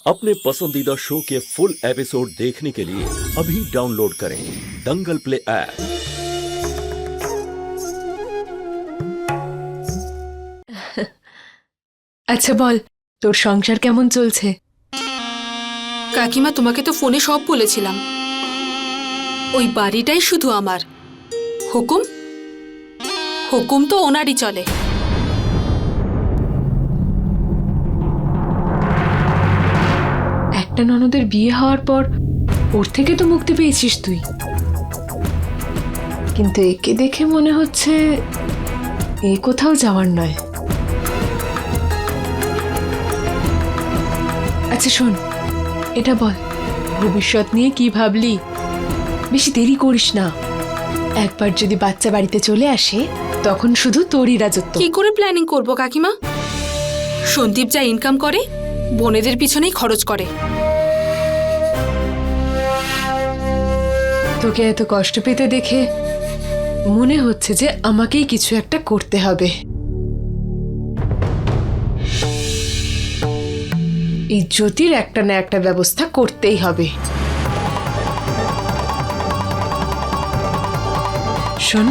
अपने पसंदीदा शो के फुल एपिसोड देखने के लिए अभी डाउनलोड करें दंगल प्ले ऐप। আচ্ছা বল, তোর সংসার কেমন চলছে? কাকিমা, তোমাকে তো ফোনে সব বলেছিলাম। ওই বাড়িটাই শুধু আমার। হুকুম হুকুম তো ওনারই চলে। একটা ননদের বিয়ে হওয়ার পর ওর থেকে তো মুক্তি পেয়েছিস তুই, কিন্তু একে দেখে মনে হচ্ছে এ কোথাও যাওয়ার নয়। আচ্ছা শোন, এটা বল, ভবিষ্যৎ নিয়ে কি ভাবলি? বেশি দেরি করিস না। একবার যদি বাচ্চা বাড়িতে চলে আসে তখন শুধু তোরই রাজত্ব। কি করে প্ল্যানিং করব কাকিমা? সন্দীপ যা ইনকাম করে বোনেদের পিছনেই খরচ করে। তোকে এত কষ্ট পেতে দেখে মনে হচ্ছে যে আমাকেই কিছু একটা করতে হবে। এই জ্যোতির একটা না একটা ব্যবস্থা করতেই হবে। শোন,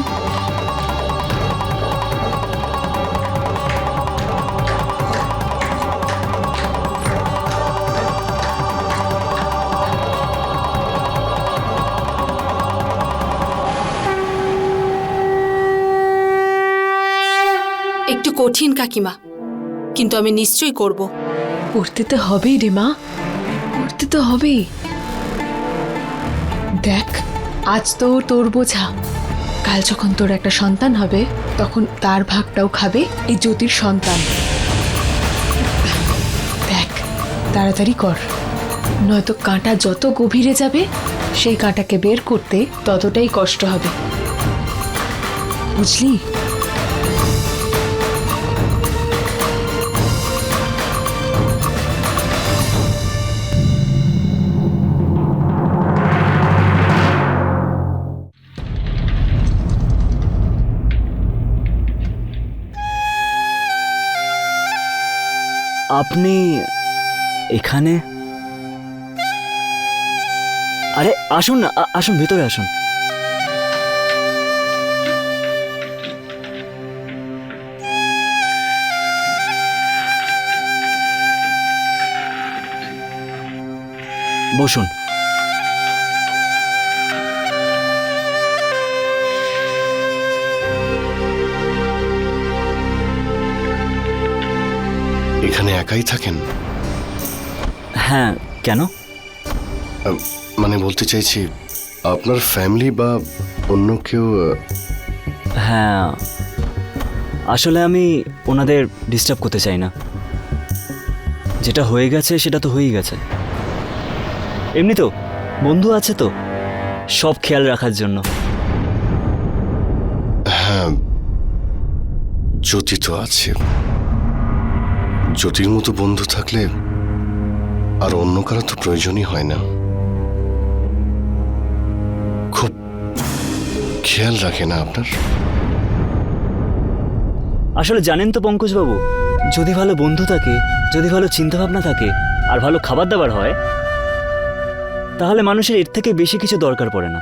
একটু কঠিন কাকিমা, কিন্তু আমি নিশ্চয়ই করব। করতে তো হবেই রে মা, করতে তো হবেই। দেখ, আজ তো তোর বোঝা, কাল যখন তোর একটা সন্তান হবে তখন তার ভাগটাও খাবে এই জ্যোতির সন্তান। দেখ, তাড়াতাড়ি কর, নয়তো কাঁটা যত গভীরে যাবে সেই কাঁটাকে বের করতে ততটাই কষ্ট হবে, বুঝলি? আপনি এখানে? আরে আসুন না, আসুন, ভেতরে আসুন। বসুন। এখানে একাই থাকেন? হ্যাঁ, কেন? মানে বলতে চাইছি, আপনার ফ্যামিলি বা অন্য কেউ? হ্যাঁ, আসলে আমি ওনাদের ডিস্টার্ব করতে চাই না। যেটা হয়ে গেছে সেটা তো হয়েই গেছে। এমনি তো বন্ধু আছে তো, সব খেয়াল রাখার জন্য। হ্যাঁ, জ্যোতি তো আছে। জ্যোতির মতো বন্ধু থাকলে আর অন্য কারো তো প্রয়োজনই হয় না। খুব খেয়াল রাখে না আপনার? আসলে জানেন তো পঙ্কজবাবু, যদি ভালো বন্ধু থাকে, যদি ভালো চিন্তাভাবনা থাকে আর ভালো খাবার দাবার হয়, তাহলে মানুষের এর থেকে বেশি কিছু দরকার পড়ে না।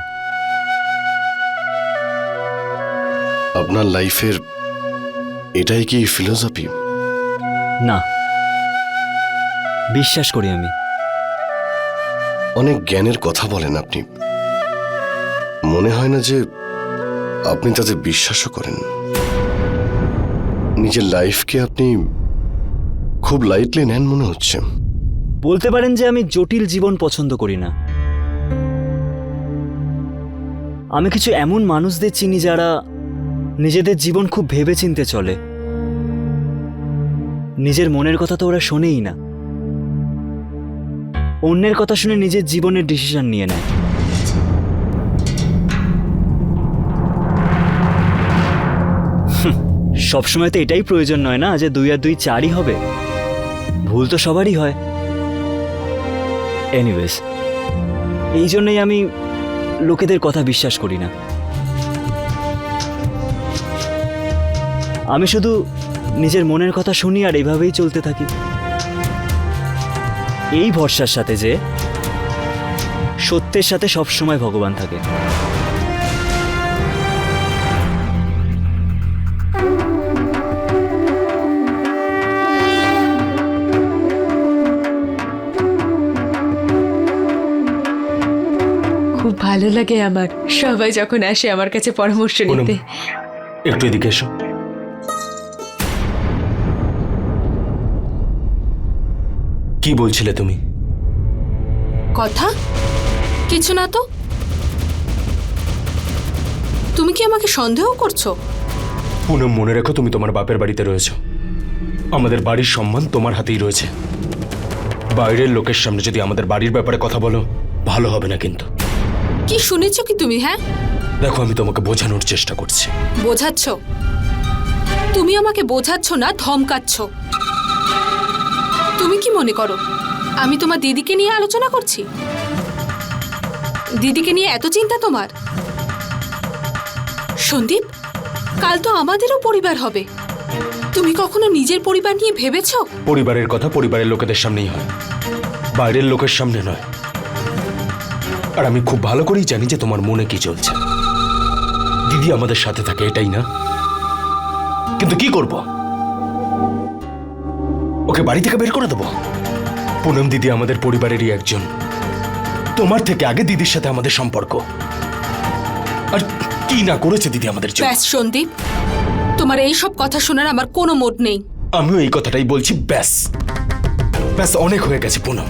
আপনার লাইফের এটাই কি ফিলোসফি? না, বিশ্বাস করি আমি। অনেক জ্ঞানের কথা বলেন আপনি, মনে হয় না যে আপনি তাতে বিশ্বাসও করেন। নিজের লাইফকে আপনি খুব লাইটলি নেন মনে হচ্ছে। বলতে পারেন যে আমি জটিল জীবন পছন্দ করি না। আমি কিছু এমন মানুষদের চিনি যারা নিজেদের জীবন খুব ভেবেচিন্তে চলে। নিজের মনের কথা তো ওরা শোনেই না, অন্যের কথা শুনে নিজের জীবনের ডিসিশন নিয়ে নেয়। সবসময় তো এটাই প্রয়োজন নয় না যে 2 আর 2 4ই হবে। ভুল তো সবারই হয়। এনিওয়েজ, এই জন্যই আমি লোকেদের কথা বিশ্বাস করি না। আমি শুধু নিজের মনের কথা শুনি আর এইভাবেই চলতে থাকি। এই ভরসার সাথে যে সত্যের সাথে সবসময় ভগবান থাকে। খুব ভালো লাগে আমার সবাই যখন আসে আমার কাছে পরামর্শ নিতে। একটু এদিকে এসো। কি বলছিলে তুমি? কথা কিছু না তো। তুমি কি আমাকে সন্দেহ করছো? পুনম, মনে রেখো তুমি তোমার বাপের বাড়িতে রয়েছো। আমাদের বাড়ির সম্মান তোমার হাতেই রয়েছে। বাইরের লোকের সামনে যদি আমাদের বাড়ির ব্যাপারে কথা বলো ভালো হবে না কিন্তু। কি শুনেছো কি তুমি? হ্যাঁ, দেখো আমি তোমাকে বোঝানোর চেষ্টা করছি। বোঝাচ্ছ? তুমি আমাকে বোঝাচ্ছ না, ধমকাচ্ছ। তুমি কি মনে করো আমি তোমার দিদিকে নিয়ে আলোচনা করছি? দিদিকে নিয়ে এত চিন্তা তোমার? সন্দীপ, কাল তো আমাদেরও পরিবার হবে। তুমি কখনো নিজের পরিবার নিয়ে ভেবেছো? পরিবারের কথা পরিবারের লোকেদের সামনেই হয়, বাইরের লোকের সামনে নয়। আর আমি খুব ভালো করেই জানি যে তোমার মনে কি চলছে। দিদি আমাদের সাথে থাকে, এটাই না? কিন্তু কি করব? ওকে বাড়ি থেকে বের করে দেবো? পুনম দিদি আমাদের পরিবারেরই একজন। তোমার থেকে আগে দিদির সাথে আমাদের সম্পর্ক। আর কি না করেছে দিদি আমাদের জন্য। ব্যাস সন্দীপ, তোমার এই সব কথা শোনার আমার কোনো মুড নেই। আমিও এই কথাটাই বলছি। ব্যাস ব্যাস, অনেক হয়ে গেছে পুনম।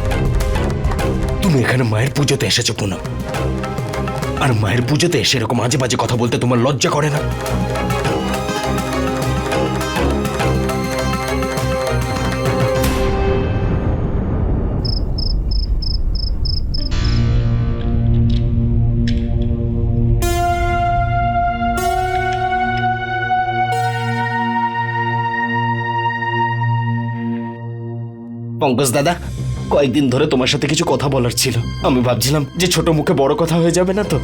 তুমি এখানে মায়ের পুজোতে এসেছো পুনম, আর মায়ের পুজোতে এসে এরকম আজে বাজে কথা বলতে তোমার লজ্জা করে না? পঙ্কজ দাদা, কয়েকদিন ধরে তোমার সাথে কিছু কথা বলার ছিল। আমি ভাবছিলাম যে ছোট মুখে বড় কথা হয়ে যাবে না তো,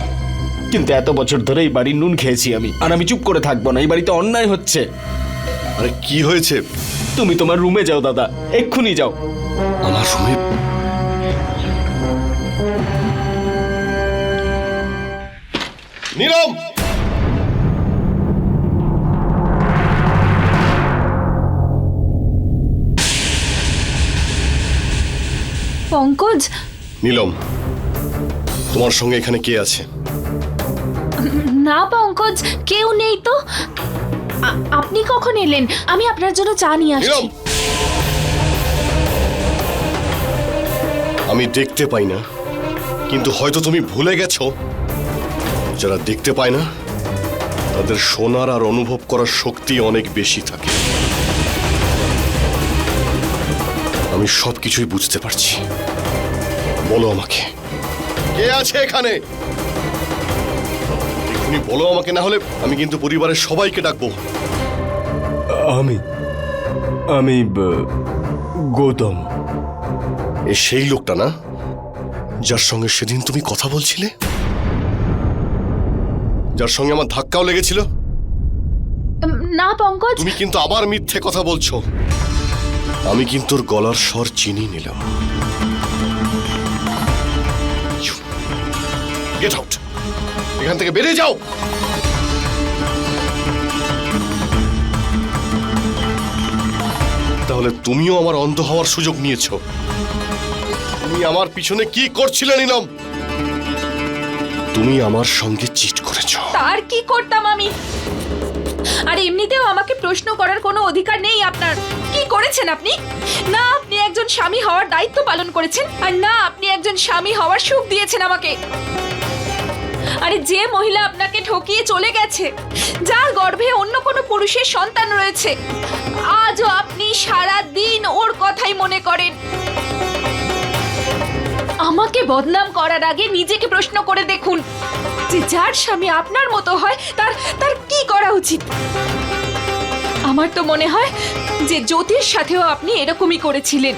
কিন্তু এত বছর ধরে এই বাড়ির নুন খেয়েছি আমি, আর আমি চুপ করে থাকবো না। এই বাড়িতে অন্যায় হচ্ছে। আরে কি হয়েছে? তুমি তোমার রুমে যাও দাদা, এক্ষুনি যাও। আমার রুমে? নীলম! পঙ্কজ, নীলম, তোমার সঙ্গে এখানে কে আছে? না পঙ্কজ, কেউ নেই তো। আপনি কখন এলেন? আমি আপনার জন্য চা নিয়ে আসছি। নীলম! আমি দেখতে পাই না, কিন্তু হয়তো তুমি ভুলে গেছো, যারা দেখতে পায় না তাদের শোনার আর অনুভব করার শক্তি অনেক বেশি থাকে। আমি সবকিছুই বুঝতে পারছি। বলো আমাকে, কে আছে এখানে? এক্ষুনি বলো আমাকে, না হলে আমি কিন্তু পরিবারের সবাইকে ডাকবো। আমি গৌতম। এ সেই লোকটা না যার সঙ্গে সেদিন তুমি কথা বলছিলে, যার সঙ্গে আমার ধাক্কাও লেগেছিল? না পঙ্কজ, তুমি কিন্তু আবার মিথ্যে কথা বলছো। আমি কিন্তু ওর গলার স্বর চিনি নিলাম। গেট আউট, এখান থেকে বেরিয়ে যাও। তাহলে তুমিও আমার অন্ধ হওয়ার সুযোগ নিয়েছো। তুমি আমার পিছনে কি করছিলে নীলম? তুমি আমার সঙ্গে চিট করেছো। তার কি করতাম আমি? আর এমনিতেও আমাকে প্রশ্ন করার কোনো অধিকার নেই আপনার। কি করেছেন আপনি? না আপনি একজন স্বামী হওয়ার দায়িত্ব পালন করেছেন, আর না আপনি একজন স্বামী হওয়ার সুখ দিয়েছেন আমাকে। আরে যে মহিলা আপনাকে ঠকিয়ে চলে গেছে, যার গর্ভে অন্য কোনো পুরুষের সন্তান রয়েছে, আজও আপনি সারা দিন ওর কথাই মনে করেন। আমাকে বদনাম করার আগে নিজেকে প্রশ্ন করে দেখুন যে যার স্বামী আপনার মতো হয় তার তার কি করা উচিত। আমার তো মনে হয় যে জ্যোতির সাথেও আপনি এরকমই করেছিলেন।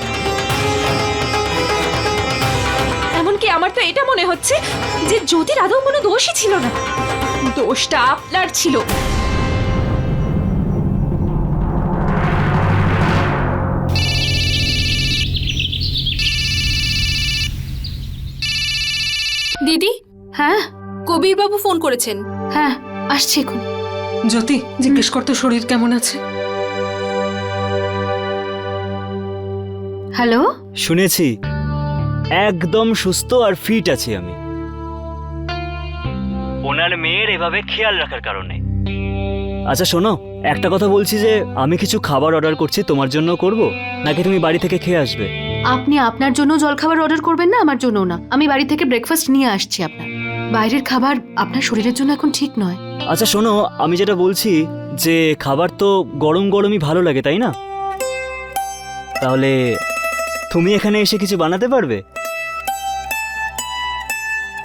এমনকি আমার তো এটা মনে হচ্ছে যে জ্যোতির আদৌ কোনো দোষই ছিল না, দোষটা আপনার ছিল। দিদি, হ্যাঁ কবির বাবু ফোন করেছেন। হ্যাঁ আসছি এখন। জ্যোতি, জিজ্ঞেস কর তো শরীর কেমন আছে। হ্যালো। শুনেছি একদম সুস্থ আর ফিট আছি আমি, ওনার মেয়ের এভাবে খেয়াল রাখার কারণে। আচ্ছা শোনো, একটা কথা বলছি যে আমি কিছু খাবার অর্ডার করছি, তোমার জন্য করব নাকি তুমি বাড়ি থেকে খেয়ে আসবে? আপনি আপনার জন্য জলখাবার অর্ডার করবেন না, আমার জন্য না। আমি বাড়ি থেকে ব্রেকফাস্ট নিয়ে আসছি আপনার। বাইরের খাবার আপনার শরীরের জন্য এখন ঠিক নয়। আচ্ছা শোনো, আমি যেটা বলছি যে খাবার তো গরম গরমই ভালো লাগে, তাই না? তাহলে তুমি এখানে এসে কিছু বানাতে পারবে?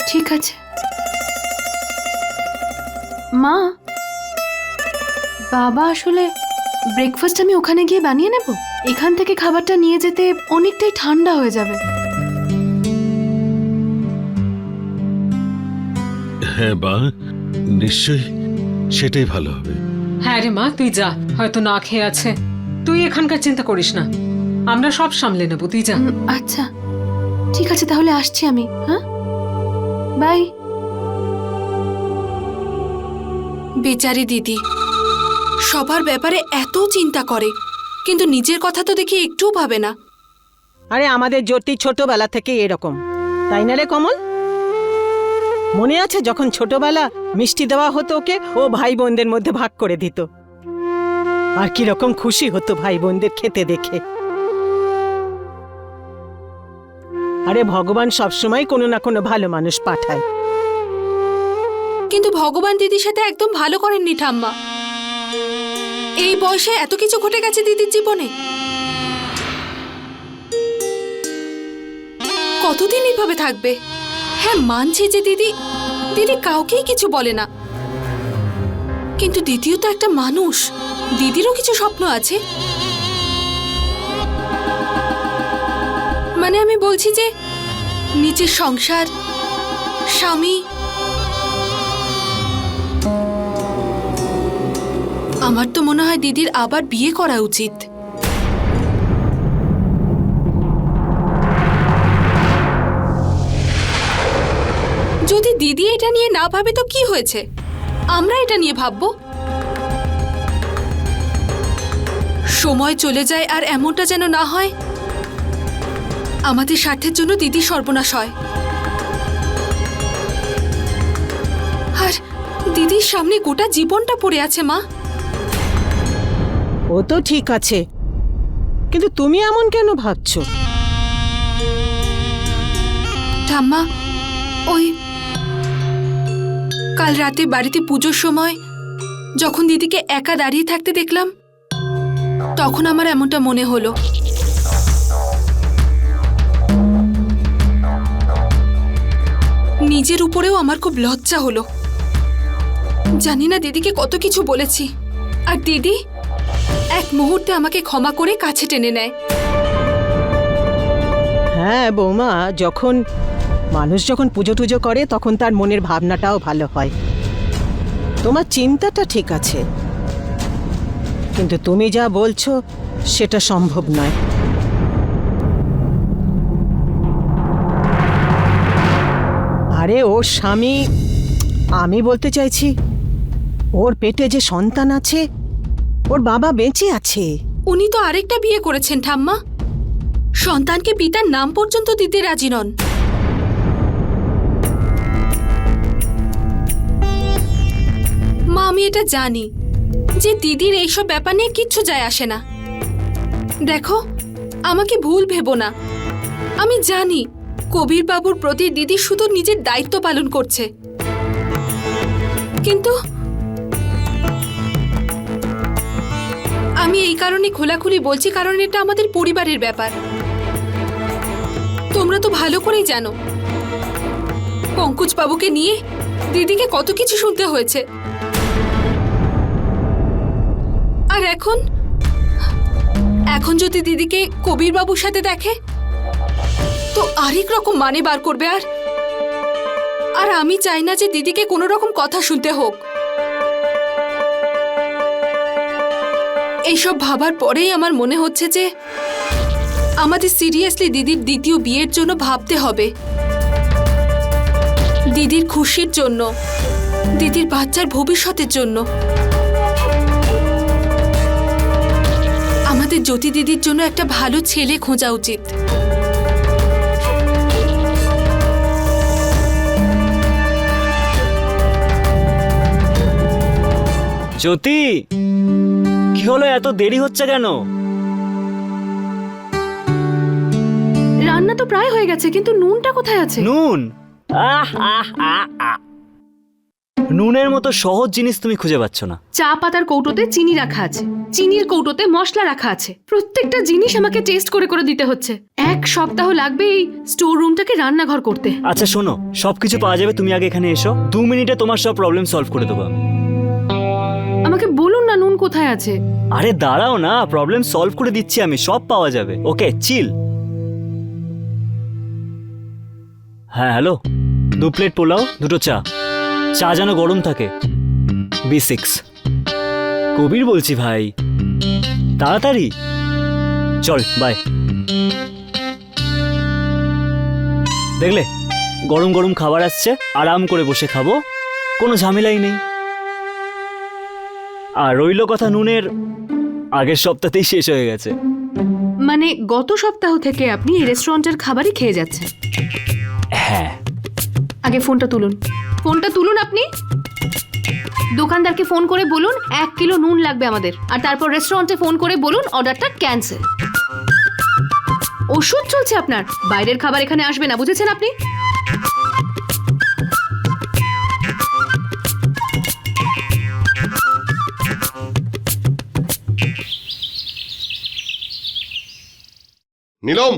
ঠিক আছে। মা, বাবা আসলে ব্রেকফাস্ট আমি ওখানে গিয়ে বানিয়ে নেব। এখান থেকে খাবারটা নিয়ে যেতে অনেকটাই ঠান্ডা হয়ে যাবে। হ্যাঁ বা, নিশ্চয়ই সেটাই ভালো হবে। হ্যাঁ রে মা, তুই যা, হয়তো না খেয়ে আছে। তুই এখানকার চিন্তা করিস না, আমরা সব সামলে নেব, তুই যা। আচ্ছা ঠিক আছে, তাহলে আসছি আমি। হ্যাঁ, বাই। বেচারি দিদি সবার ব্যাপারে এত চিন্তা করে, কিন্তু নিজের কথা তো দেখি একটুও ভাবে না। আরে আমাদের জ্যোতি ছোটবেলা থেকে এরকম, তাই না রে কমল? মনে আছে যখন ছোটবেলা মিষ্টি দেওয়া হতো ওকে, ও ভাই বোনদের মধ্যে ভাগ করে দিত, আর কি রকম খুশি হতো ভাই বোনদের খেতে দেখে। আরে ভগবান সবসময় কোনো না কোনো ভালো মানুষ পাঠায়। কিন্তু ভগবান দিদির সাথে একদম ভালো করেননি ঠাম্মা। এই বয়সে এত কিছু ঘটে গেছে দিদির জীবনে। কতদিন এইভাবে থাকবে? হ্যাঁ মানছি যে দিদি কাউকেই কিছু বলে না, কিন্তু দিদিও তো একটা মানুষ, দিদিরও কিছু স্বপ্ন আছে। মানে আমি বলছি যে নিজের সংসার, স্বামী। আমার তো মনে হয় দিদির আবার বিয়ে করা উচিত। যদি দিদি এটা নিয়ে না ভাবে তো কি হয়েছে, আমরা এটা নিয়ে ভাববো। সময় চলে যায় আর এমনটা যেন না হয় আমাদের স্বার্থের জন্য দিদি সর্বনাশ হয়। আর দিদির সামনে গোটা জীবনটা পড়ে আছে মা। ও তো ঠিক আছে, কিন্তু তুমি এমন কেন ভাবছো? ঠাম্মা, ওই কাল রাতে বাড়িতে পুজোর সময় যখন দিদিকে একা দাঁড়িয়ে থাকতে দেখলাম, তখন আমার এমনটা মনে হলো। নিজের উপরেও আমার খুব লজ্জা হলো। জানি না দিদিকে কত কিছু বলেছি, আর দিদি এক মুহূর্তে আমাকে ক্ষমা করে কাছে টেনে নেয়। হ্যাঁ বৌমা, মানুষ যখন পুজো টুজো করে তখন তার মনের ভাবনাটাও ভালো হয়। তোমার চিন্তাটা ঠিক আছে, কিন্তু তুমি যা বলছো সেটা সম্ভব নয়। আরে ওর স্বামী, আমি বলতে চাইছি ওর পেটে যে সন্তান আছে, ওর বাবা বেঁচে আছে। উনি তো আরেকটা বিয়ে করেছেন ঠাম্মা, সন্তানকে পিতার নাম পর্যন্ত দিতে রাজি নন। মা, আমি এটা জানি যে দিদির এইসব ব্যাপার নিয়ে কিচ্ছু যায় আসে না। দেখো, আমাকে ভুল ভেবো না। আমি জানি কবির বাবুর প্রতি দিদি শুধু নিজের দায়িত্ব পালন করছে, কিন্তু আমি এই কারণে খোলাখুলি বলছি কারণ এটা আমাদের পরিবারের ব্যাপার। তোমরা তো ভালো করেই জানো পঙ্কজ বাবুকে নিয়ে দিদিকে কত কিছু শুনতে হয়েছে। আর এখন যদি দিদিকে কবির বাবুর সাথে দেখে তো আরেক রকম মানে বার করবে। আর আমি চাই না যে দিদিকে কোনো রকম কথা শুনতে হোক। এইসব ভাবার পরেই আমার মনে হচ্ছে যে আমাদের সিরিয়াসলি দিদির দ্বিতীয় বিয়ের জন্য ভাবতে হবে। দিদির খুশির জন্য, দিদির বাচ্চার ভবিষ্যতের জন্য। আমাদের জ্যোতি দিদির জন্য একটা ভালো ছেলে খোঁজা উচিত। জ্যোতি, কি হলো, এত দেরি হচ্ছে কেন? রান্না তো প্রায় হয়ে গেছে, কিন্তু নুনটা কোথায় আছে? নুন? নুনের মতো সহজ জিনিস তুমি খুঁজে পাচ্ছ না। চা পাতার কৌটোতে চিনি রাখা আছে, চিনির কৌটোতে মশলা রাখা আছে। প্রত্যেকটা জিনিস আমাকে টেস্ট করে করে দিতে হচ্ছে। 1 সপ্তাহ লাগবে এই স্টোর রুমটাকে রান্নাঘর করতে। আচ্ছা শোনো, সবকিছু পাওয়া যাবে, তুমি আগে এখানে এসো, 2 মিনিটে তোমার সব প্রবলেম সলভ করে দেবো আমি। আমাকে বলুন না নুন কোথায় আছে। আরে দাঁড়াও না, প্রবলেম সলভ করে দিচ্ছি আমি, সব পাওয়া যাবে। ওকে, চিল। হ্যাঁ হ্যালো, 2 প্লেট পোলাও, 2টো চা। চা যেন গরম থাকে। B6। কবির বলছি ভাই, তাড়াতাড়ি চল, বাই। দেখলে, গরম গরম খাবার আসছে, আরাম করে বসে খাবো, কোনো ঝামেলাই নেই। আর রইল কথা নুনের, আগের সপ্তাহতেই শেষ হয়ে গেছে। মানে গত সপ্তাহ থেকে আপনি এই রেস্টুরেন্টের খাবারই খেয়ে যাচ্ছেন? হ্যাঁ। আগে ফোনটা তুলুন, ফোনটা তুলুন আপনি। দোকানদারকে ফোন করে বলুন 1 কিলো নুন লাগবে আমাদের, আর তারপর রেস্টুরেন্টে ফোন করে বলুন অর্ডারটা ক্যান্সেল। ওষুধ চলছে আপনার, বাইরের খাবার এখানে আসবে না, বুঝেছেন আপনি? নীলম,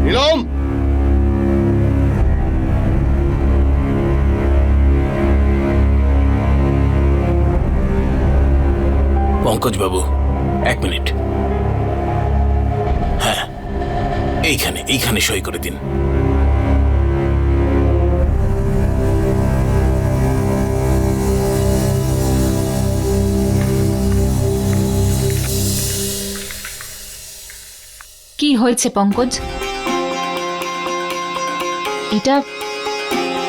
নীলম, পঙ্কজ বাবু, 1 মিনিট। হ্যাঁ, এইখানে সই করে দিন। কি হয়েছে পঙ্কজ?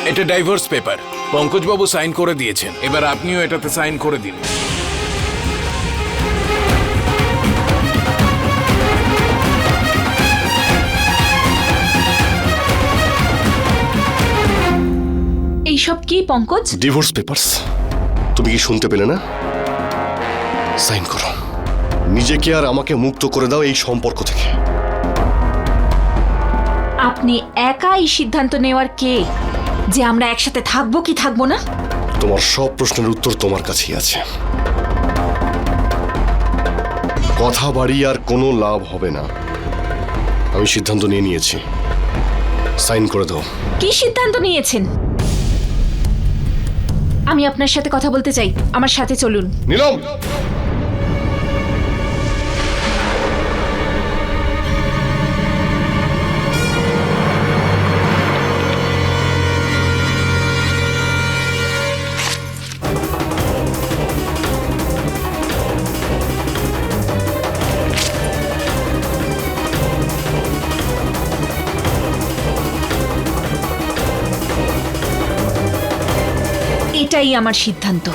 এটা ডাইভোর্স পেপার। পঙ্কজ বাবু সাইন করে দিয়েছেন, এবার আপনিও এটাতে সাইন করে দিন। এইসব কি পঙ্কজ? Divorce papers. তুমি কি শুনতে পেলে না? সাইন করো, নিজেকে আর আমাকে মুক্ত করে দাও এই সম্পর্ক থেকে। আপনি একা এই সিদ্ধান্ত নেওয়ার কে যে আমরা একসাথে থাকবো কি থাকবো না? তোমার সব প্রশ্নের উত্তর তোমার কাছেই আছে। কথা বাড়িয়ে আর কোনো লাভ হবে না। আমি সিদ্ধান্ত নিয়ে নিয়েছি, সাইন করে দাও। কি সিদ্ধান্ত নিয়েছেন? আমি আপনার সাথে কথা বলতে চাই, আমার সাথে চলুন। নীলম, এটাই আমার সিদ্ধান্ত।